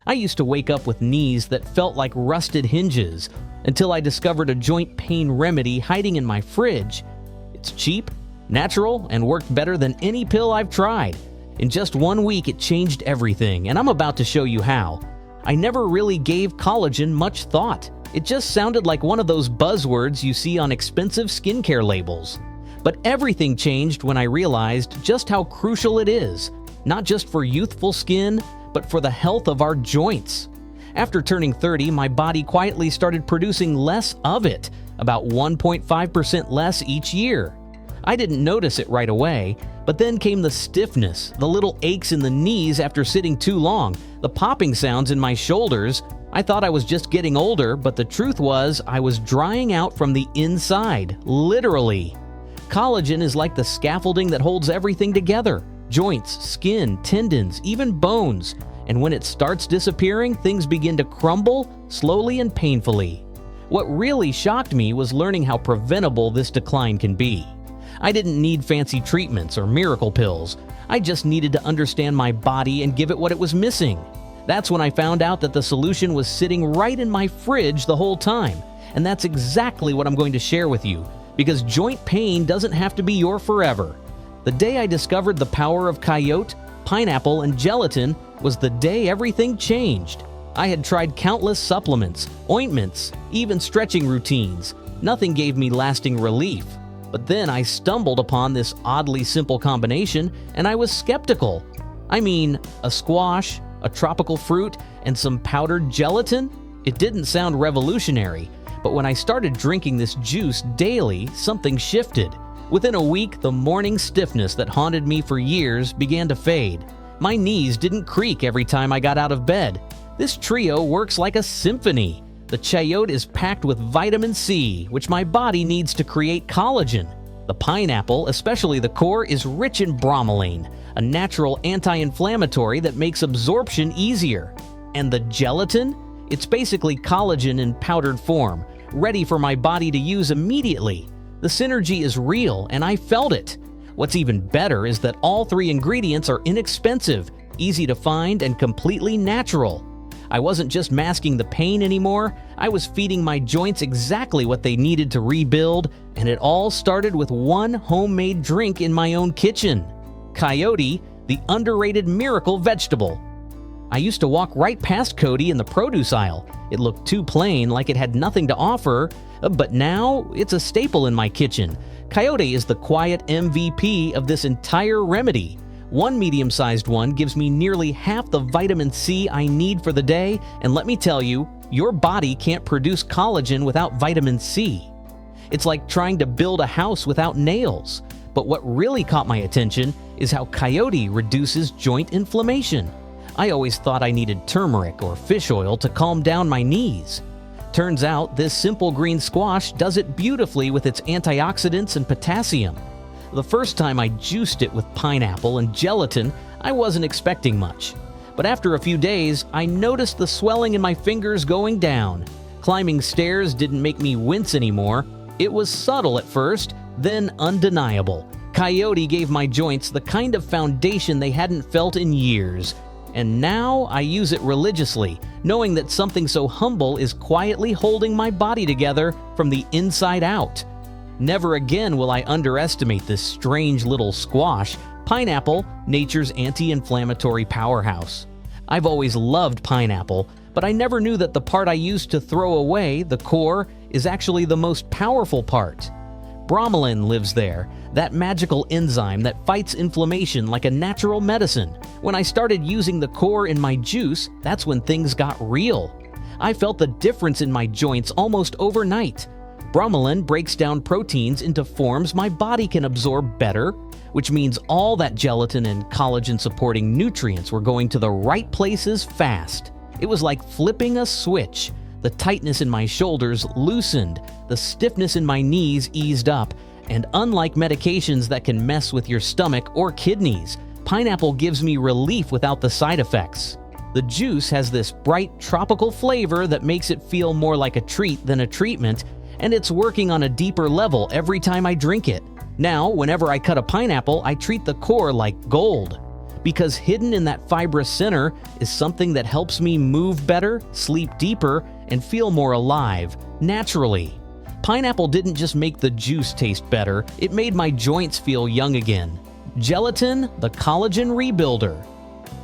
I used to wake up with knees that felt like rusted hinges until I discovered a joint pain remedy hiding in my fridge. It's cheap, natural, and worked better than any pill I've tried. In just 1 week, it changed everything, and I'm about to show you how. I never really gave collagen much thought. It just sounded like one of those buzzwords you see on expensive skincare labels. But everything changed when I realized just how crucial it is, not just for youthful skin, but for the health of our joints. After turning 30, my body quietly started producing less of it, about 1.5% less each year. I didn't notice it right away, but then came the stiffness, the little aches in the knees after sitting too long, the popping sounds in my shoulders. I thought I was just getting older, but the truth was I was drying out from the inside, literally. Collagen is like the scaffolding that holds everything together: joints, skin, tendons, even bones. And when it starts disappearing, things begin to crumble, slowly and painfully. What really shocked me was learning how preventable this decline can be. I didn't need fancy treatments or miracle pills. I just needed to understand my body and give it what it was missing. That's when I found out that the solution was sitting right in my fridge the whole time. And that's exactly what I'm going to share with you, because joint pain doesn't have to be your forever. The day I discovered the power of coyote, pineapple, and gelatin was the day everything changed. I had tried countless supplements, ointments, even stretching routines. Nothing gave me lasting relief. But then I stumbled upon this oddly simple combination, and I was skeptical. I mean, a squash, a tropical fruit, and some powdered gelatin? It didn't sound revolutionary, but when I started drinking this juice daily, something shifted. Within a week, the morning stiffness that haunted me for years began to fade. My knees didn't creak every time I got out of bed. This trio works like a symphony. The chayote is packed with vitamin C, which my body needs to create collagen. The pineapple, especially the core, is rich in bromelain, a natural anti-inflammatory that makes absorption easier. And the gelatin? It's basically collagen in powdered form, ready for my body to use immediately. The synergy is real, and I felt it. What's even better is that all 3 ingredients are inexpensive, easy to find, and completely natural. I wasn't just masking the pain anymore, I was feeding my joints exactly what they needed to rebuild, and it all started with one homemade drink in my own kitchen. Coyote, the underrated miracle vegetable. I used to walk right past Cody in the produce aisle. It looked too plain, like it had nothing to offer, but now it's a staple in my kitchen. Coyote is the quiet MVP of this entire remedy. One medium-sized one gives me nearly half the vitamin C I need for the day, and let me tell you, your body can't produce collagen without vitamin C. It's like trying to build a house without nails. But what really caught my attention is how coyote reduces joint inflammation. I always thought I needed turmeric or fish oil to calm down my knees. Turns out this simple green squash does it beautifully with its antioxidants and potassium. The first time I juiced it with pineapple and gelatin, I wasn't expecting much. But after a few days, I noticed the swelling in my fingers going down. Climbing stairs didn't make me wince anymore. It was subtle at first, then undeniable. Coyote gave my joints the kind of foundation they hadn't felt in years. And now I use it religiously, knowing that something so humble is quietly holding my body together from the inside out. Never again will I underestimate this strange little squash, pineapple, nature's anti-inflammatory powerhouse. I've always loved pineapple, but I never knew that the part I used to throw away, the core, is actually the most powerful part. Bromelain lives there, that magical enzyme that fights inflammation like a natural medicine. When I started using the core in my juice, that's when things got real. I felt the difference in my joints almost overnight. Bromelain breaks down proteins into forms my body can absorb better, which means all that gelatin and collagen-supporting nutrients were going to the right places fast. It was like flipping a switch. The tightness in my shoulders loosened, the stiffness in my knees eased up, and unlike medications that can mess with your stomach or kidneys, pineapple gives me relief without the side effects. The juice has this bright tropical flavor that makes it feel more like a treat than a treatment, and it's working on a deeper level every time I drink it. Now, whenever I cut a pineapple, I treat the core like gold. because hidden in that fibrous center is something that helps me move better, sleep deeper, and feel more alive, naturally. Pineapple didn't just make the juice taste better, it made my joints feel young again. Gelatin, the collagen rebuilder.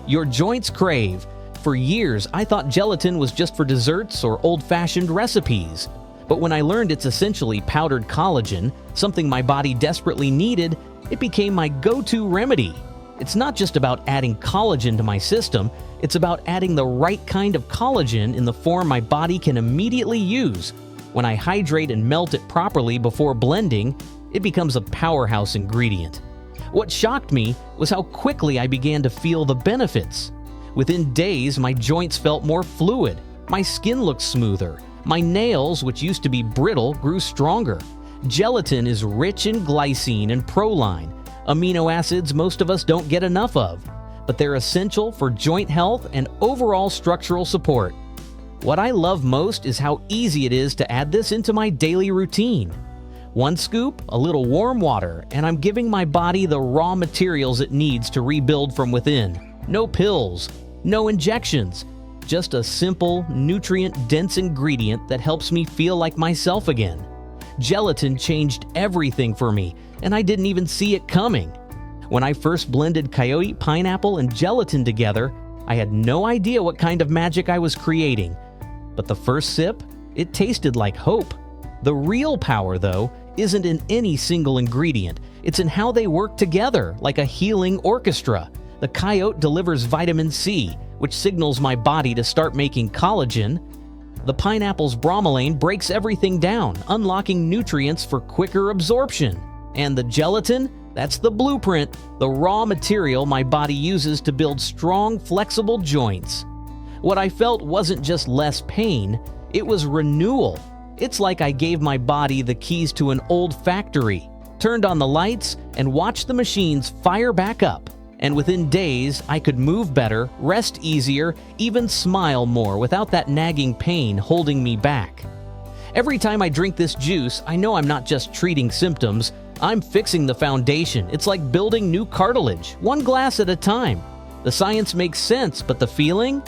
Your joints crave. For years, I thought gelatin was just for desserts or old-fashioned recipes. But when I learned it's essentially powdered collagen, something my body desperately needed, it became my go-to remedy. It's not just about adding collagen to my system, it's about adding the right kind of collagen in the form my body can immediately use. When I hydrate and melt it properly before blending, it becomes a powerhouse ingredient. What shocked me was how quickly I began to feel the benefits. Within days, my joints felt more fluid, my skin looked smoother, my nails, which used to be brittle, grew stronger. Gelatin is rich in glycine and proline, amino acids most of us don't get enough of, but they're essential for joint health and overall structural support. What I love most is how easy it is to add this into my daily routine. One scoop, a little warm water, and I'm giving my body the raw materials it needs to rebuild from within. No pills, no injections, just a simple, nutrient-dense ingredient that helps me feel like myself again. Gelatin changed everything for me, and I didn't even see it coming. When I first blended coyote, pineapple, and gelatin together, I had no idea what kind of magic I was creating. But the first sip, it tasted like hope. The real power, though, isn't in any single ingredient. It's in how they work together, like a healing orchestra. The coyote delivers vitamin C, which signals my body to start making collagen. The pineapple's bromelain breaks everything down, unlocking nutrients for quicker absorption. And the gelatin, that's the blueprint, the raw material my body uses to build strong, flexible joints. What I felt wasn't just less pain, it was renewal. It's like I gave my body the keys to an old factory, turned on the lights, and watched the machines fire back up. And within days, I could move better, rest easier, even smile more without that nagging pain holding me back. Every time I drink this juice, I know I'm not just treating symptoms, I'm fixing the foundation. It's like building new cartilage, one glass at a time. The science makes sense, but the feeling?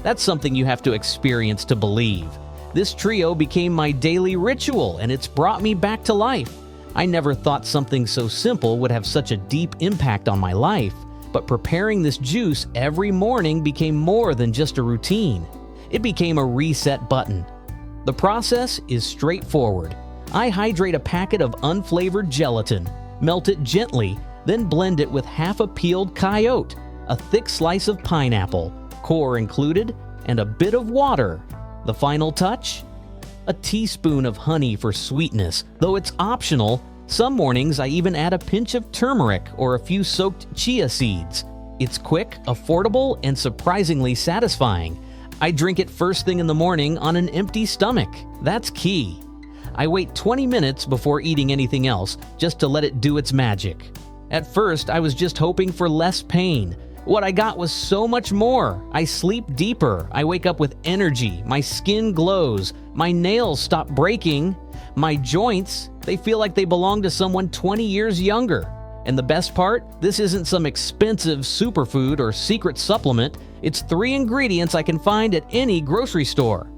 That's something you have to experience to believe. This trio became my daily ritual, and it's brought me back to life. I never thought something so simple would have such a deep impact on my life. But preparing this juice every morning became more than just a routine. It became a reset button. The process is straightforward. I hydrate a packet of unflavored gelatin, melt it gently, then blend it with half a peeled coyote, a thick slice of pineapple, core included, and a bit of water. The final touch? A teaspoon of honey for sweetness, though it's optional. Some mornings I even add a pinch of turmeric or a few soaked chia seeds. It's quick, affordable, and surprisingly satisfying. I drink it first thing in the morning on an empty stomach. That's key. I wait 20 minutes before eating anything else, just to let it do its magic. At first, I was just hoping for less pain. What I got was so much more. I sleep deeper, I wake up with energy, my skin glows, my nails stop breaking, my joints, they feel like they belong to someone 20 years younger. And the best part, this isn't some expensive superfood or secret supplement. It's 3 ingredients I can find at any grocery store.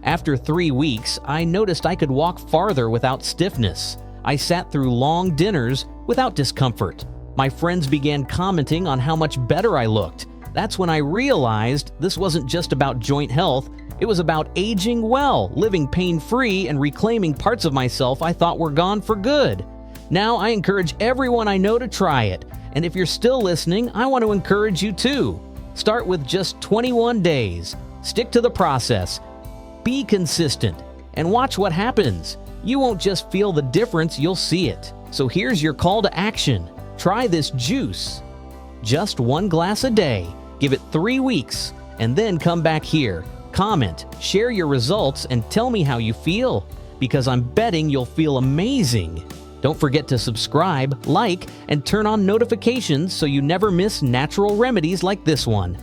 After 3 weeks, I noticed I could walk farther without stiffness. I sat through long dinners without discomfort. My friends began commenting on how much better I looked. That's when I realized this wasn't just about joint health. It was about aging well, living pain-free, and reclaiming parts of myself I thought were gone for good. Now I encourage everyone I know to try it. And if you're still listening, I want to encourage you too. Start with just 21 days. Stick to the process. Be consistent. And watch what happens. You won't just feel the difference, you'll see it. So here's your call to action. Try this juice. Just 1 glass a day. Give it 3 weeks. And then come back here. Comment, share your results, and tell me how you feel. Because I'm betting you'll feel amazing. Don't forget to subscribe, like, and turn on notifications so you never miss natural remedies like this one.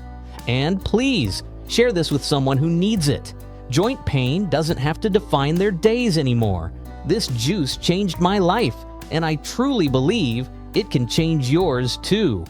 And please, share this with someone who needs it. Joint pain doesn't have to define their days anymore. This juice changed my life, and I truly believe it can change yours too.